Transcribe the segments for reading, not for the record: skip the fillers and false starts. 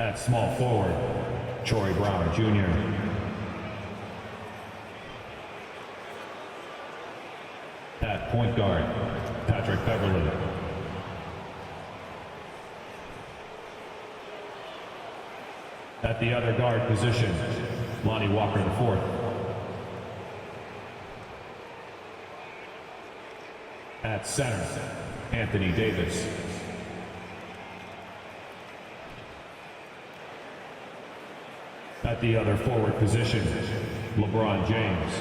At small forward, Troy Brown Jr. At point guard, Patrick Beverly. At the other guard position, Lonnie Walker IV. At center, Anthony Davis. At the other forward position, LeBron James.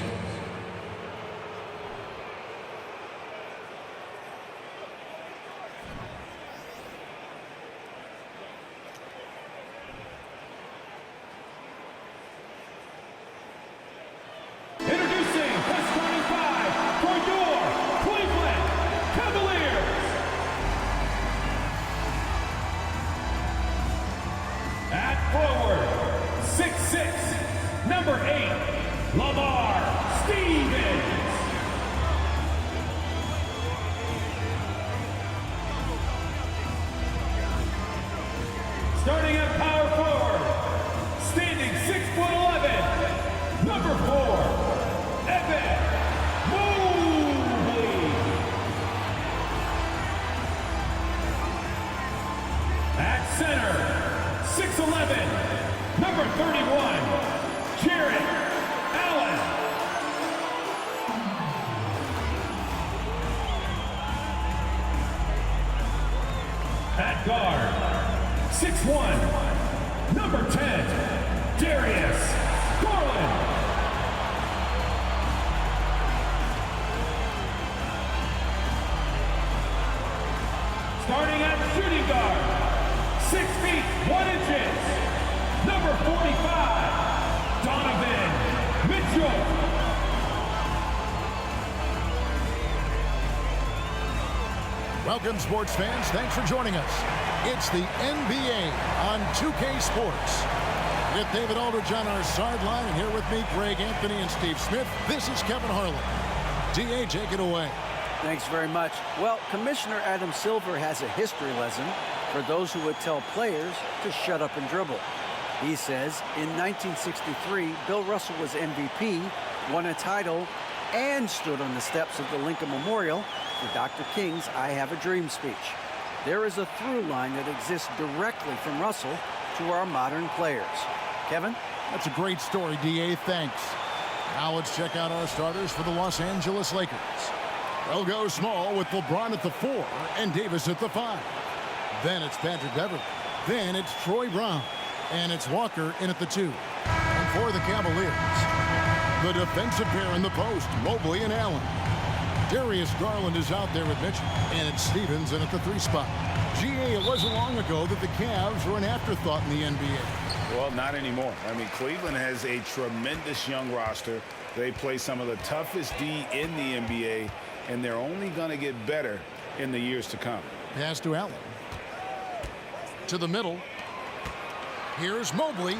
Introducing the starting five for your Cleveland Cavaliers. At forward, 6'6", number 8, Lamar Stevens. Starting at power forward, standing 6'11", number 4, Evan Mobley. At center, 6'11", number 31, Jarrett Allen. At guard, 6'1", number 10, Darius Garland. Starting at shooting guard, 6 feet 1 inches, number 45, Donovan Mitchell. Welcome, sports fans. Thanks for joining us. It's the NBA on 2K Sports. With David Aldridge on our sideline, and here with me, Greg Anthony and Steve Smith. This is Kevin Harlan. DA, take it away. Thanks very much. Well, Commissioner Adam Silver has a history lesson for those who would tell players to shut up and dribble. He says in 1963, Bill Russell was MVP, won a title, and stood on the steps of the Lincoln Memorial for Dr. King's I Have a Dream speech. There is a through line that exists directly from Russell to our modern players. Kevin? That's a great story, DA. Thanks. Now let's check out our starters for the Los Angeles Lakers. They'll go small with LeBron at the 4 and Davis at the 5. Then it's Patrick Beverly. Then it's Troy Brown. And it's Walker in at the 2. And for the Cavaliers, the defensive pair in the post, Mobley and Allen. Darius Garland is out there with Mitchell. And it's Stevens in at the 3 spot. GA, it wasn't long ago that the Cavs were an afterthought in the NBA. Well, not anymore. I mean, Cleveland has a tremendous young roster. They play some of the toughest D in the NBA, and they're only going to get better in the years to come. Pass to Allen. To the middle. Here's Mobley.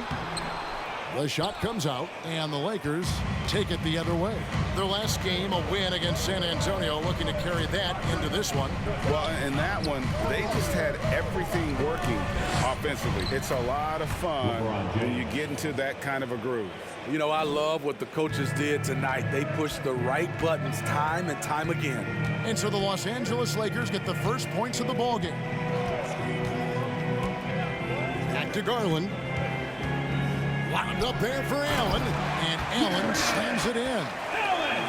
The shot comes out, and the Lakers take it the other way. Their last game, a win against San Antonio, looking to carry that into this one. Well, in that one, they just had everything working offensively. It's a lot of fun when you get into that kind of a groove. You know, I love what the coaches did tonight. They pushed the right buttons time and time again. And so the Los Angeles Lakers get the first points of the ballgame. Back to Garland. Wound up there for Allen, and Allen slams it in.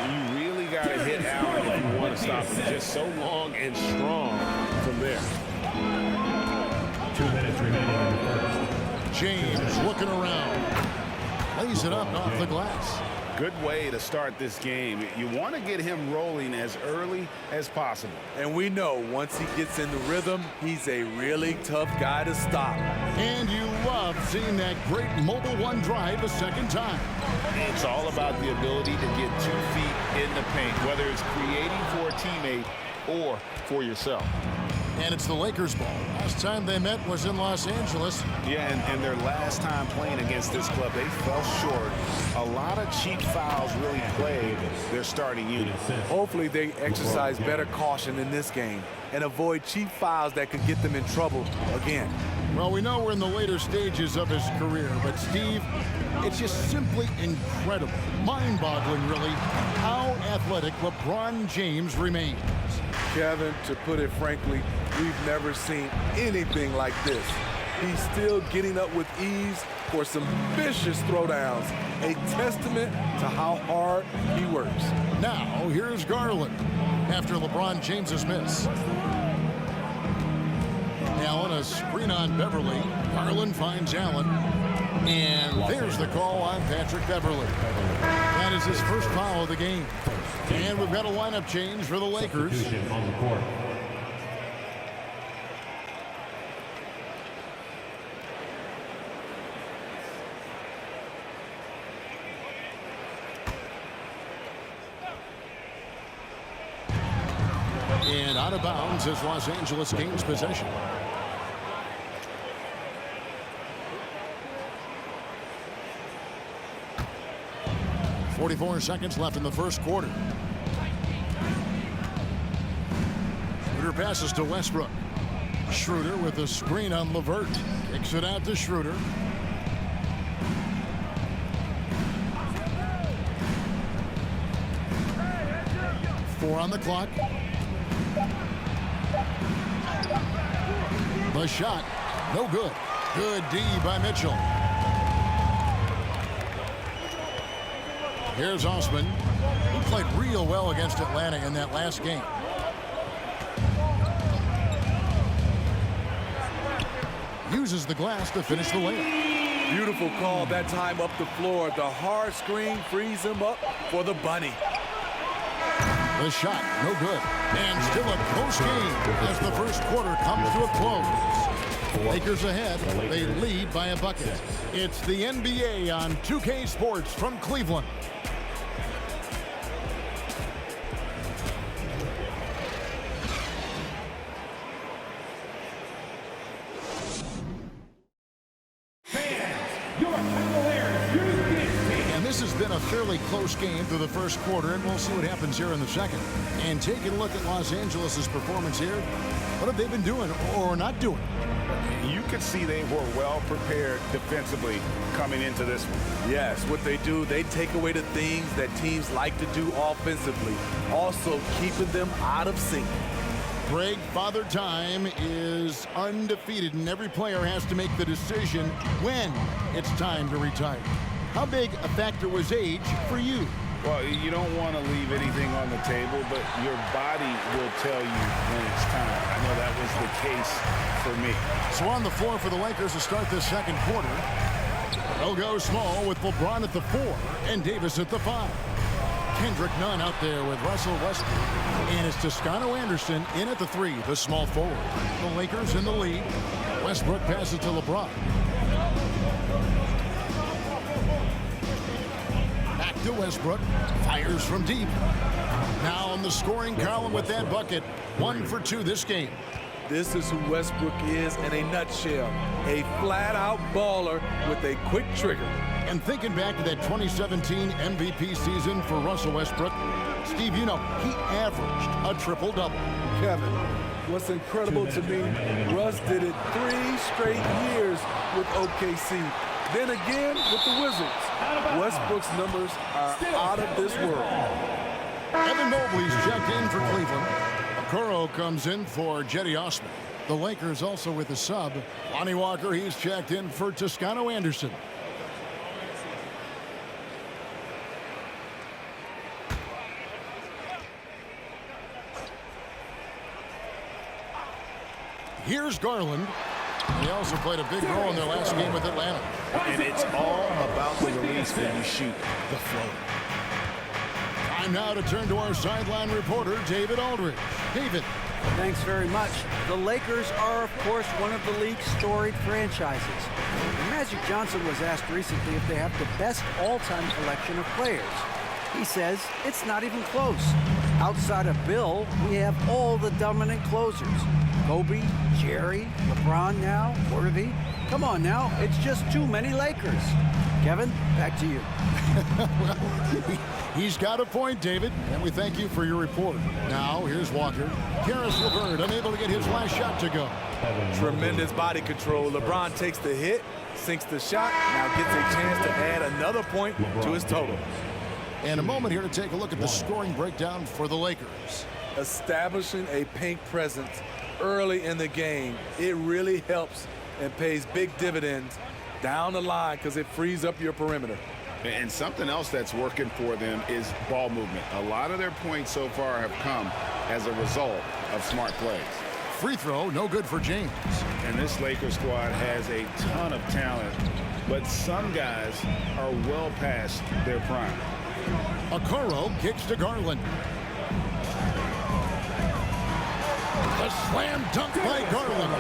You really got to hit Allen if you want to stop him. Just so long and strong from there. 2 minutes remaining in the first. James looking around. Lays it up off the glass. Good way to start this game. You want to get him rolling as early as possible. And we know once he gets in the rhythm, he's a really tough guy to stop. And you love seeing that great mobile one drive a second time. It's all about the ability to get 2 feet in the paint, whether it's creating for a teammate or for yourself. And it's the Lakers ball. Last time they met was in Los Angeles. Yeah, and their last time playing against this club, they fell short. A lot of cheap fouls really plagued their starting unit. Hopefully they exercise better caution in this game and avoid cheap fouls that could get them in trouble again. Well, we know we're in the later stages of his career, but Steve, it's just simply incredible, mind-boggling really, how athletic LeBron James remains. Kevin, to put it frankly, we've never seen anything like this. He's still getting up with ease for some vicious throwdowns, a testament to how hard he works. Now, here's Garland after LeBron James's miss. Allen, a screen on Beverly. Garland finds Allen. And there's the call on Patrick Beverly. That is his first foul of the game. And we've got a lineup change for the Lakers. On the court. And out of bounds as Los Angeles gains possession. .44 seconds left in the first quarter. Schroeder passes to Westbrook. Schroeder with a screen on LeVert. Kicks it out to Schroeder. Four on the clock. The shot, no good. Good D by Mitchell. Here's Osman. He played real well against Atlanta in that last game. Uses the glass to finish the layup. Beautiful call that time up the floor. The hard screen frees him up for the bunny. The shot, no good. And still a close game as the first quarter comes to a close. Lakers ahead. They lead by a bucket. It's the NBA on 2K Sports from Cleveland. Been a fairly close game through the first quarter, and we'll see what happens here in the second. And taking a look at Los Angeles' performance here, what have they been doing or not doing? You could see they were well prepared defensively coming into this one. Yes, what they do, they take away the things that teams like to do offensively, also keeping them out of sync. Greg, Father Time is undefeated, and every player has to make the decision when it's time to retire. How big a factor was age for you? Well, you don't want to leave anything on the table, but your body will tell you when it's time. I know that was the case for me. So on the floor for the Lakers to start this second quarter. They'll go small with LeBron at the 4 and Davis at the 5. Kendrick Nunn out there with Russell Westbrook. And it's Toscano Anderson in at the 3, the small forward. The Lakers in the lead. Westbrook passes to LeBron. To Westbrook, fires from deep. Now on the scoring column with that bucket, 1 for 2 this game. This is who Westbrook is in a nutshell. A flat-out baller with a quick trigger. And thinking back to that 2017 MVP season for Russell Westbrook, Steve, you know, he averaged a triple-double. Kevin, what's incredible to me, Russ did it 3 straight years with OKC. Then again with the Wizards. Westbrook's numbers are out of this world. Evan Mobley's checked in for Cleveland. Okoro comes in for Jetty Osman. The Lakers also with a sub. Lonnie Walker, he's checked in for Toscano Anderson. Here's Garland. He also played a big role in their last game with Atlanta. And it's all about the release when you shoot the float. Time now to turn to our sideline reporter, David Aldridge. David. Thanks very much. The Lakers are, of course, one of the league's storied franchises. Magic Johnson was asked recently if they have the best all-time collection of players. He says it's not even close. Outside of Bill, we have all the dominant closers. Kobe, Jerry, LeBron now, Worthy. Come on now, it's just too many Lakers. Kevin, back to you. Well, he's got a point, David, and we thank you for your report. Now, here's Walker. Karis LeVert unable to get his last shot to go. Tremendous body control. LeBron takes the hit, sinks the shot, now gets a chance to add another point to his total. And a moment here to take a look at the scoring breakdown for the Lakers. Establishing a paint presence early in the game, it really helps and pays big dividends down the line because it frees up your perimeter. And something else that's working for them is ball movement. A lot of their points so far have come as a result of smart plays. Free throw, no good for James. And this Lakers squad has a ton of talent, but some guys are well past their prime. Okoro kicks to Garland. A slam dunk by Garland.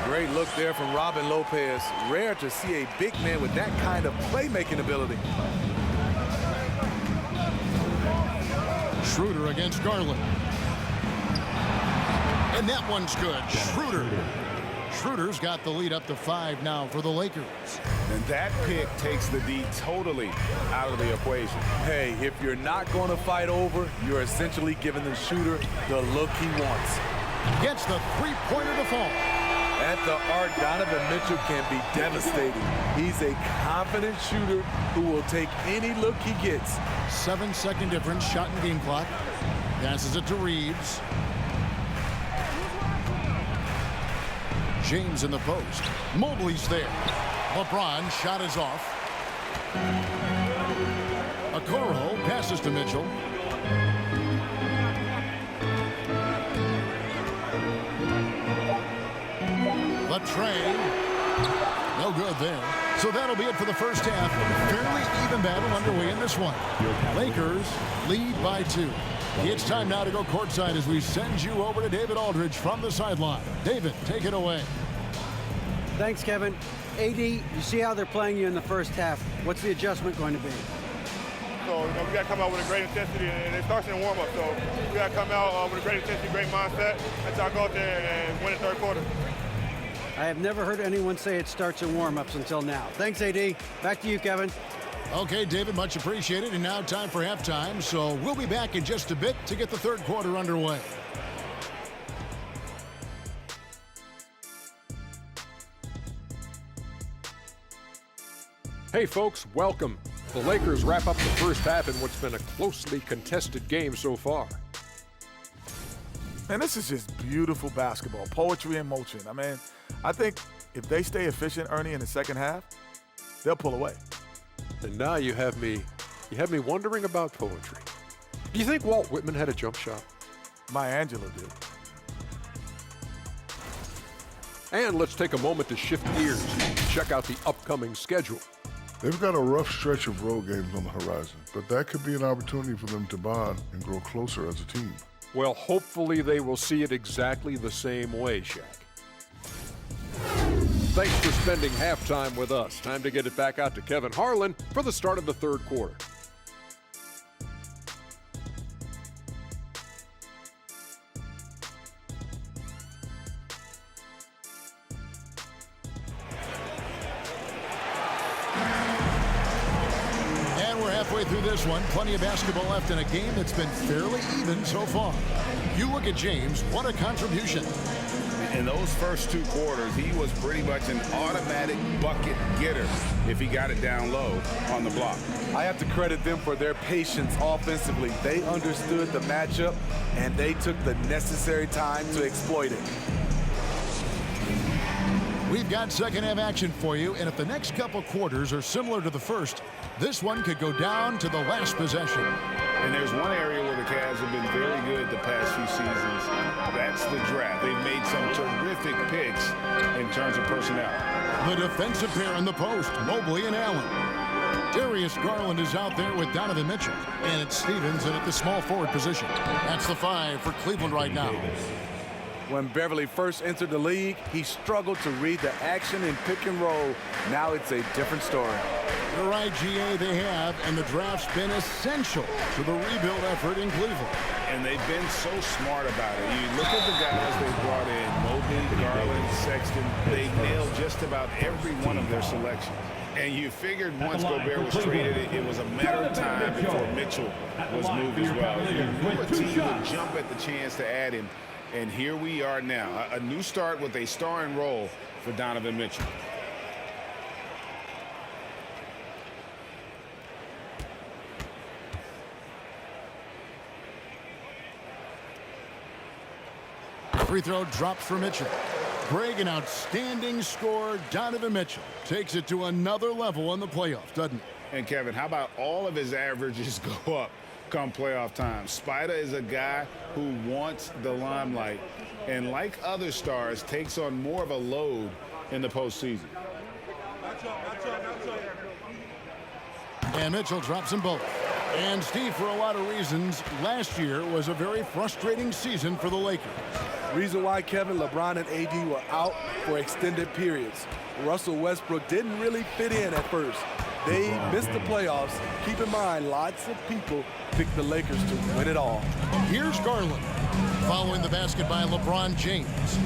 Great look there from Robin Lopez. Rare to see a big man with that kind of playmaking ability. Schroeder against Garland. And that one's good. Schroeder's got the lead up to 5 now for the Lakers. And that pick takes the D totally out of the equation. Hey, if you're not going to fight over, you're essentially giving the shooter the look he wants. Gets the three-pointer to fall. At the arc, Donovan Mitchell can be devastating. He's a confident shooter who will take any look he gets. 7-second difference, shot and game clock. Passes it to Reeves. James in the post. Mobley's there. LeBron shot is off. Okoro passes to Mitchell. The tray. No good there. So that'll be it for the first half. Fairly even battle underway in this one. Lakers lead by 2. It's time now to go courtside as we send you over to David Aldridge from the sideline. David, take it away. Thanks, Kevin. AD, you see how they're playing you in the first half. What's the adjustment going to be? So we got to come out with a great intensity, and it starts in the warm-up. So we got to come out with a great intensity, great mindset, and try to go out there and win the third quarter. I have never heard anyone say it starts in warm-ups until now. Thanks, AD. Back to you, Kevin. Okay, David, much appreciated. And now time for halftime. So we'll be back in just a bit to get the third quarter underway. Hey folks, welcome. The Lakers wrap up the first half in what's been a closely contested game so far. Man, this is just beautiful basketball, poetry in motion. I mean, I think if they stay efficient, Ernie, in the second half, they'll pull away. And now you have me wondering about poetry. Do you think Walt Whitman had a jump shot? Maya Angelou did. And let's take a moment to shift gears and check out the upcoming schedule. They've got a rough stretch of road games on the horizon, but that could be an opportunity for them to bond and grow closer as a team. Well, hopefully they will see it exactly the same way, Shaq. Thanks for spending halftime with us. Time to get it back out to Kevin Harlan for the start of the third quarter. Through this one, plenty of basketball left in a game that's been fairly even so far. You look at James, what a contribution. In those first 2 quarters, he was pretty much an automatic bucket getter if he got it down low on the block. I have to credit them for their patience offensively. They understood the matchup, and they took the necessary time to exploit it. We've got second half action for you, and if the next couple quarters are similar to the first, this one could go down to the last possession. And there's one area where the Cavs have been very good the past few seasons. That's the draft. They've made some terrific picks in terms of personnel. The defensive pair in the post, Mobley and Allen. Darius Garland is out there with Donovan Mitchell, and it's Stevens in at the small forward position. That's the 5 for Cleveland right now. When Beverly first entered the league, he struggled to read the action in pick and roll. Now it's a different story. The right GA they have, and the draft's been essential to the rebuild effort in Cleveland. And they've been so smart about it. You look at the guys they brought in, Mobley, Garland, Sexton. They nailed just about every one of their selections. And you figured once Gobert was traded, it was a matter of time before Mitchell was moved as well. You knew a team would jump at the chance to add him. And here we are now, a new start with a starring role for Donovan Mitchell. Free throw drops for Mitchell. Greg, an outstanding scorer. Donovan Mitchell takes it to another level in the playoffs, doesn't he? And Kevin, how about all of his averages go up come playoff time? Spider is a guy who wants the limelight, and like other stars, takes on more of a load in the postseason. And Mitchell drops them both. And Steve, for a lot of reasons, last year was a very frustrating season for the Lakers. Reason why, Kevin, LeBron and AD were out for extended periods. Russell Westbrook didn't really fit in at first. They missed the playoffs. Keep in mind, lots of people picked the Lakers to win it all. Here's Garland, following the basket by LeBron James. 2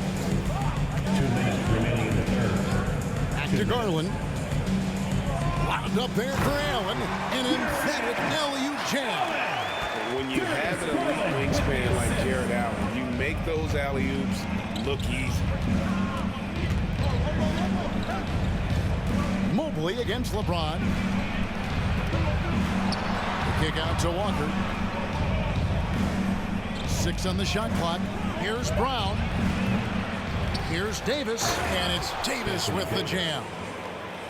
minutes remaining in the third. Back to Garland. Lobbed up there for Allen. An emphatic alley-oop jam. When you have an elite wingspan like Jared Allen, you make those alley-oops look easy. Mobley against LeBron. The kick out to Walker. 6 on the shot clock. Here's Brown. Here's Davis, and it's Davis with the jam.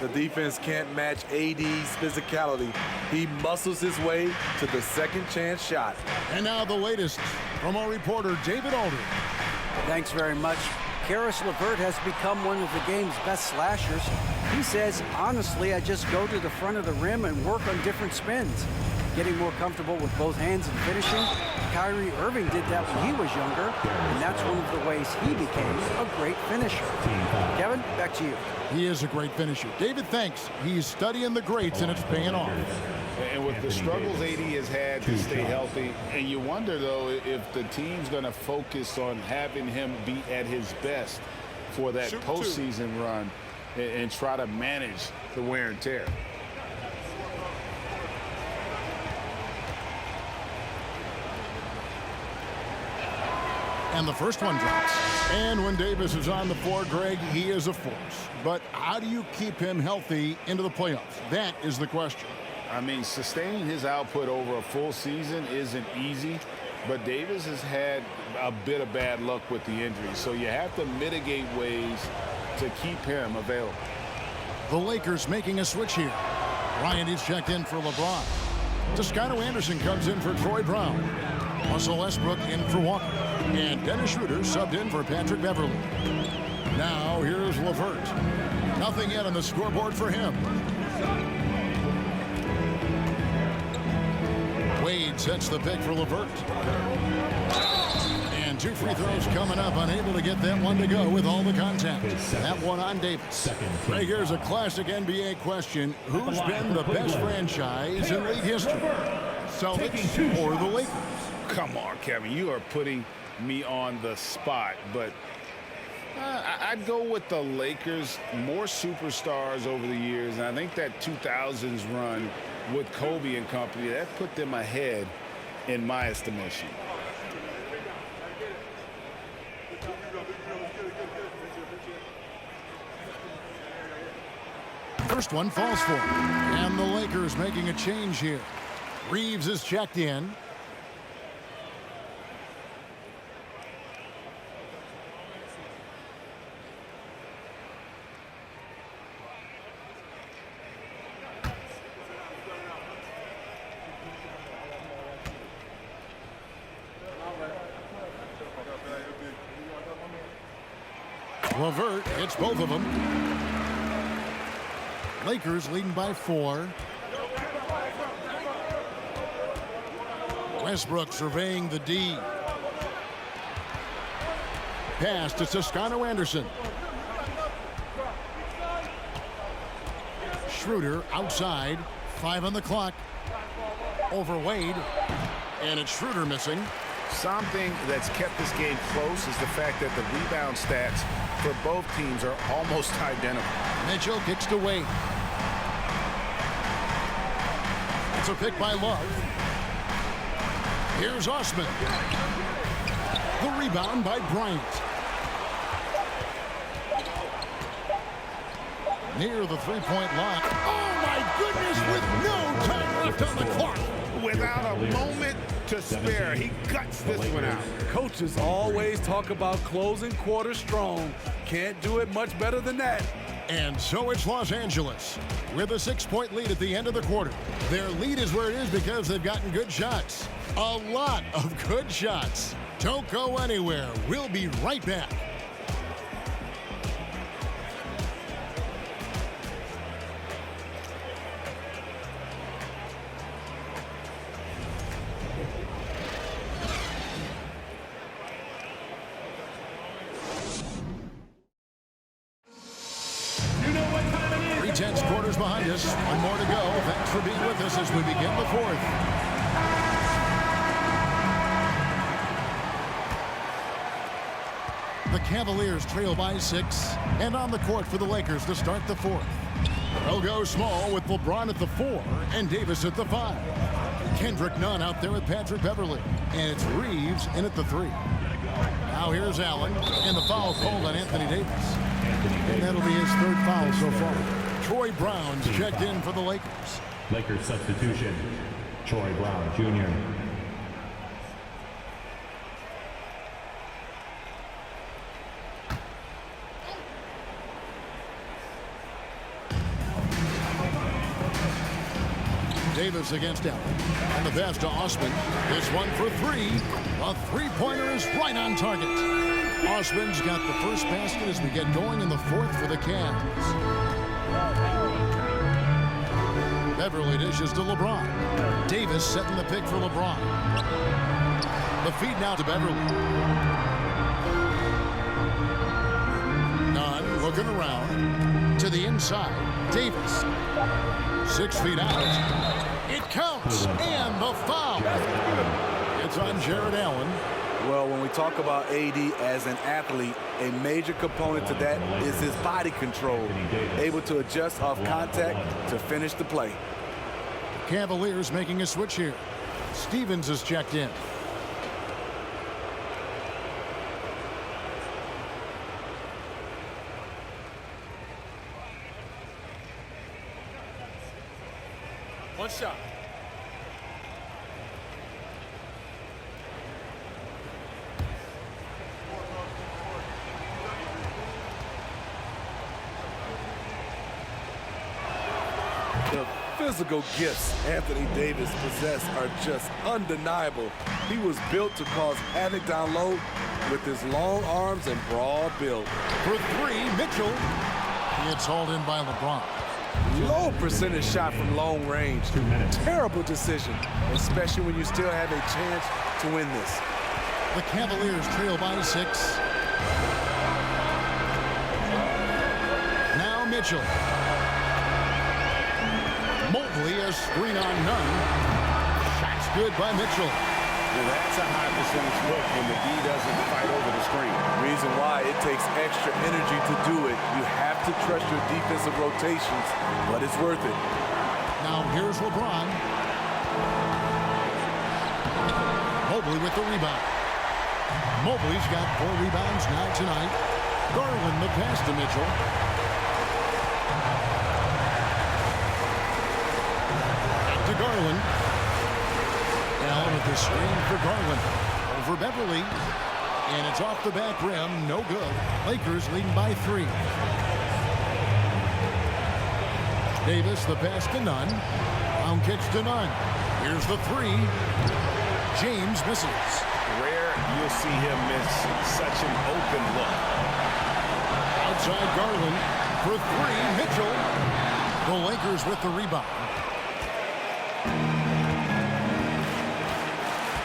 The defense can't match AD's physicality. He muscles his way to the second chance shot. And now the latest from our reporter, David Aldridge. Thanks very much. Karis LeVert has become one of the game's best slashers. He says, honestly, I just go to the front of the rim and work on different spins. Getting more comfortable with both hands and finishing. Kyrie Irving did that when he was younger, and that's one of the ways he became a great finisher. Kevin, back to you. He is a great finisher. David, thanks. He's studying the greats, and it's paying off. And with the struggles AD has had to stay healthy, and you wonder, though, if the team's going to focus on having him be at his best for that postseason run and try to manage the wear and tear. And the first one drops. And when Davis is on the floor, Greg, he is a force. But how do you keep him healthy into the playoffs? That is the question. I mean, sustaining his output over a full season isn't easy, but Davis has had a bit of bad luck with the injury, so you have to mitigate ways to keep him available. The Lakers making a switch here. Bryant is checked in for LeBron. Toscano Anderson comes in for Troy Brown. Russell Westbrook in for Walker. And Dennis Schroeder subbed in for Patrick Beverly. Now here's LeVert. Nothing yet on the scoreboard for him. Wade sets the pick for LeVert. And 2 free throws coming up. Unable to get that one to go with all the contact. That one on Davis. Right, here's a classic NBA question. Who's been the best franchise in league history? Celtics or the Lakers? Come on, Kevin. You are putting me on the spot, but I'd go with the Lakers. More superstars over the years, and I think that 2000s run with Kobe and company, that put them ahead in my estimation. First one falls for him. And the Lakers making a change here. Reeves is checked in. LeVert hits both of them. Lakers leading by 4. Westbrook surveying the D. pass to Toscano Anderson. Schroeder outside. 5 on the clock. Over Wade. And it's Schroeder missing. Something that's kept this game close is the fact that the rebound stats for both teams are almost identical. Mitchell kicks to Wade. It's a pick by Love. Here's Osman. The rebound by Bryant. Near the three-point line. Oh, my goodness, with no time left on the clock. Without a moment to spare, he guts this one out. Coaches always talk about closing quarters strong. Can't do it much better than that. And so it's Los Angeles with a 6-point lead at the end of the quarter. Their lead is where it is because they've gotten good shots. A lot of good shots. Don't go anywhere. We'll be right back. Tense quarters behind us. One more to go. Thanks for being with us as we begin the fourth. The Cavaliers trail by 6, and on the court for the Lakers to start the fourth. They'll go small with LeBron at the 4 and Davis at the 5. Kendrick Nunn out there with Patrick Beverly, and it's Reeves in at the 3. Now here's Allen, and the foul called on Anthony Davis. And that'll be his 3rd foul so far. Troy Brown's checked in for the Lakers. Lakers substitution, Troy Brown Jr. Davis against Allen. And the pass to Osman. This one for 3. A three-pointer is right on target. Osman's got the first basket as we get going in the fourth for the Cavs. Beverly dishes to LeBron. Davis setting the pick for LeBron. The feed now to Beverly. Nunn looking around. To the inside. Davis. 6 feet out. It counts. And the foul. It's on Jared Allen. Well, when we talk about AD as an athlete, a major component to that is his body control, able to adjust off contact to finish the play. Cavaliers making a switch here. Stevens is checked in. One shot. The physical gifts Anthony Davis possesses are just undeniable. He was built to cause havoc down low with his long arms and broad build. For 3, Mitchell. He gets hauled in by LeBron. Low percentage shot from long range. 2 minutes. Terrible decision, especially when you still have a chance to win this. The Cavaliers trail by 6. Now Mitchell. Mobley, a screen on Nunn. Shot's good by Mitchell. Well, that's a high percentage look when the D doesn't fight over the screen. Reason why it takes extra energy to do it. You have to trust your defensive rotations, but it's worth it. Now here's LeBron. Mobley with the rebound. Mobley's got 4 rebounds now tonight. Garland the pass to Mitchell. Back to Garland. Allen with the screen for Garland. Over Beverly. And it's off the back rim. No good. Lakers leading by 3. Davis the pass to Nunn. Brown kicks to Nunn. Here's the 3. James misses. Rare you'll see him miss such an open look. Outside Garland for 3. Mitchell. The Lakers with the rebound.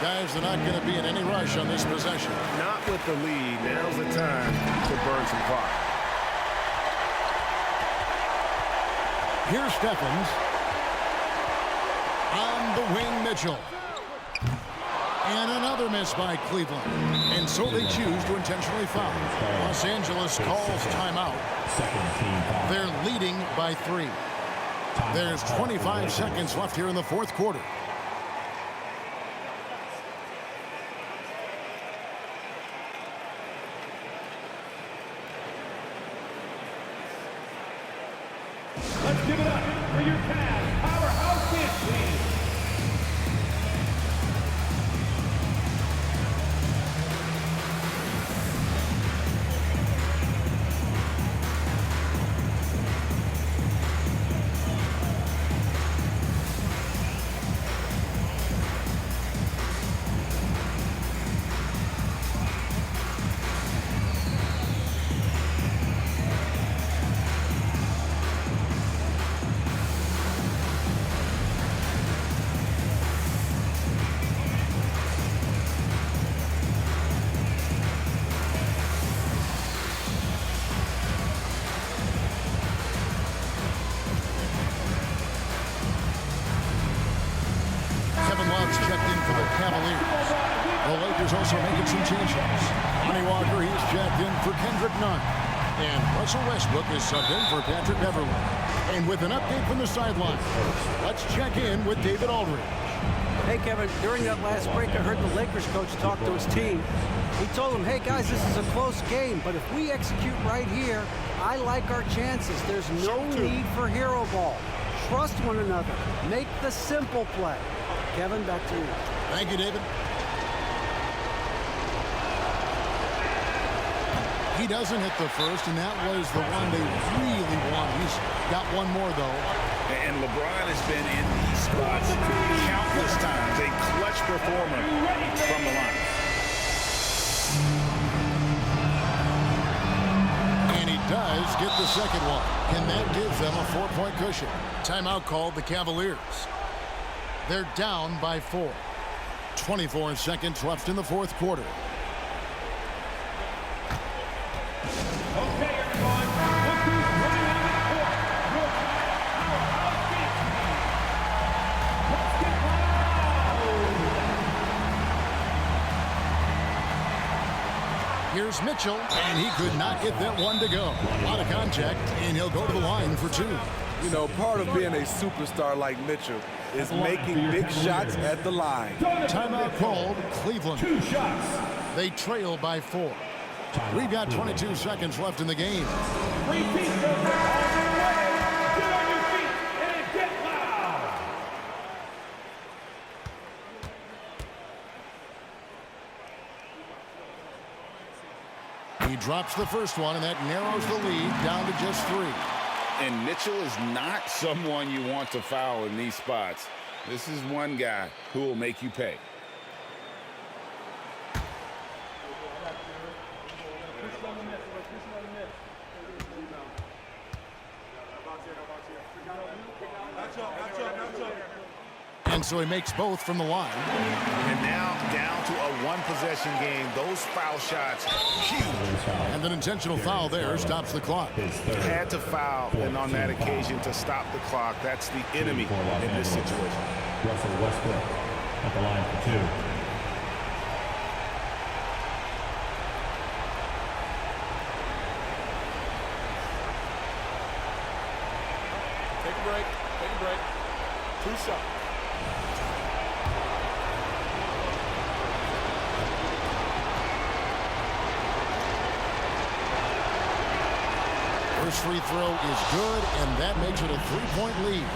Guys, they're not going to be in any rush on this possession. Not with the lead. Now's the time to burn some clock. Here's Stephens. On the wing, Mitchell. And another miss by Cleveland. And so they choose to intentionally foul. Los Angeles calls timeout. They're leading by 3. There's 25 seconds left here in the fourth quarter. Let's give it up for your Cavs powerhouse dance team. Checked in for the Cavaliers. The Lakers also making some changes. Lonnie Walker, he's checked in for Kendrick Nunn. And Russell Westbrook is subbed in for Patrick Beverly. And with an update from the sideline, let's check in with David Aldridge. Hey, Kevin, during that last break, I heard the Lakers coach talk to his team. He told them, hey, guys, this is a close game, but if we execute right here, I like our chances. There's no need for hero ball. Trust one another. Make the simple play. Kevin, back to you. Thank you, David. He doesn't hit the first, and that was the one they really want. He's got one more, though. And LeBron has been in these spots countless times. A clutch performer from the line. And he does get the second one. And that gives them a 4-point cushion. Timeout called the Cavaliers. They're down by 4. 24 seconds left in the fourth quarter. Okay, everyone. Look who's running on the court. Your powerhouse dance team. Let's get loud. Here's Mitchell, and he could not get that one to go. A lot of contact, and he'll go to the line for 2. You know, part of being a superstar like Mitchell is making big shots at the line. Timeout called Cleveland. 2 shots. They trail by 4. We've got 22 seconds left in the game. Free team goes on their way. Get on your feet and get loud. He drops the first one, and that narrows the lead down to just 3. And Mitchell is not someone you want to foul in these spots. This is one guy who will make you pay. And so he makes both from the line. And now down to a one-possession game. Those foul shots, huge. And an intentional foul there stops the clock. Had to foul, and on that occasion to stop the clock. That's the enemy in this situation. Russell Westbrook at the line for 2. Take a break. Take a break. 2 shots. First free throw is good, and that makes it a 3-point lead.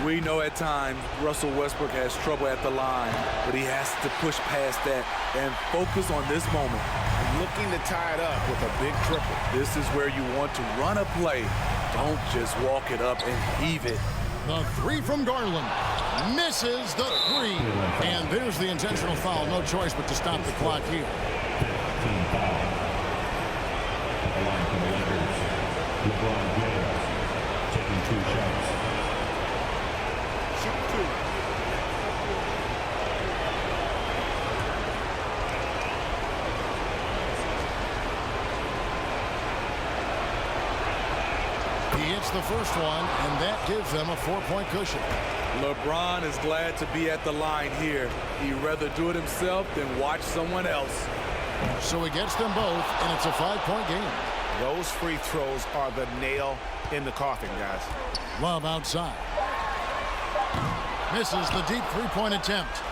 We know at times Russell Westbrook has trouble at the line, but he has to push past that and focus on this moment. Looking to tie it up with a big triple. This is where you want to run a play. Don't just walk it up and heave it. The 3 from Garland. Misses the 3. And there's the intentional foul. No choice but to stop the clock here. Team foul. At the line for the Lakers, LeBron James taking 2 shots. Shoot 2. He hits the first one, and that gives them a 4-point cushion. LeBron is glad to be at the line here. He'd rather do it himself than watch someone else. So he gets them both, and it's a 5-point game. Those free throws are the nail in the coffin, guys. Love outside. Misses the deep three-point attempt.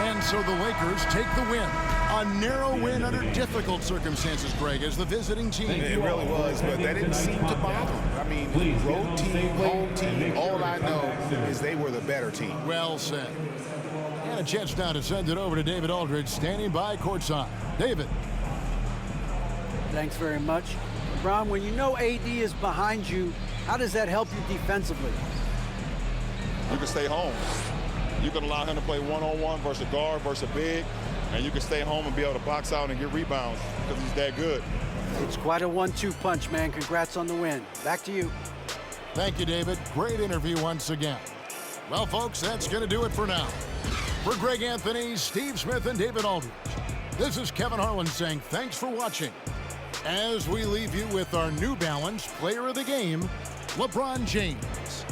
And so the Lakers take the win. A narrow win under difficult circumstances, Greg, as the visiting team. It really was, but that didn't seem to bother them. I mean, road team, home team, all I know is they were the better team. Well said. And a chance now to send it over to David Aldridge, standing by courtside. David. Thanks very much. LeBron, when you know AD is behind you, how does that help you defensively? You can stay home. You can allow him to play one-on-one versus a guard versus a big, and you can stay home and be able to box out and get rebounds because he's that good. It's quite a 1-2 punch, man. Congrats on the win. Back to you. Thank you, David. Great interview once again. Well, folks, that's going to do it for now. For Greg Anthony, Steve Smith, and David Aldridge, this is Kevin Harlan saying thanks for watching as we leave you with our New Balance Player of the Game, LeBron James.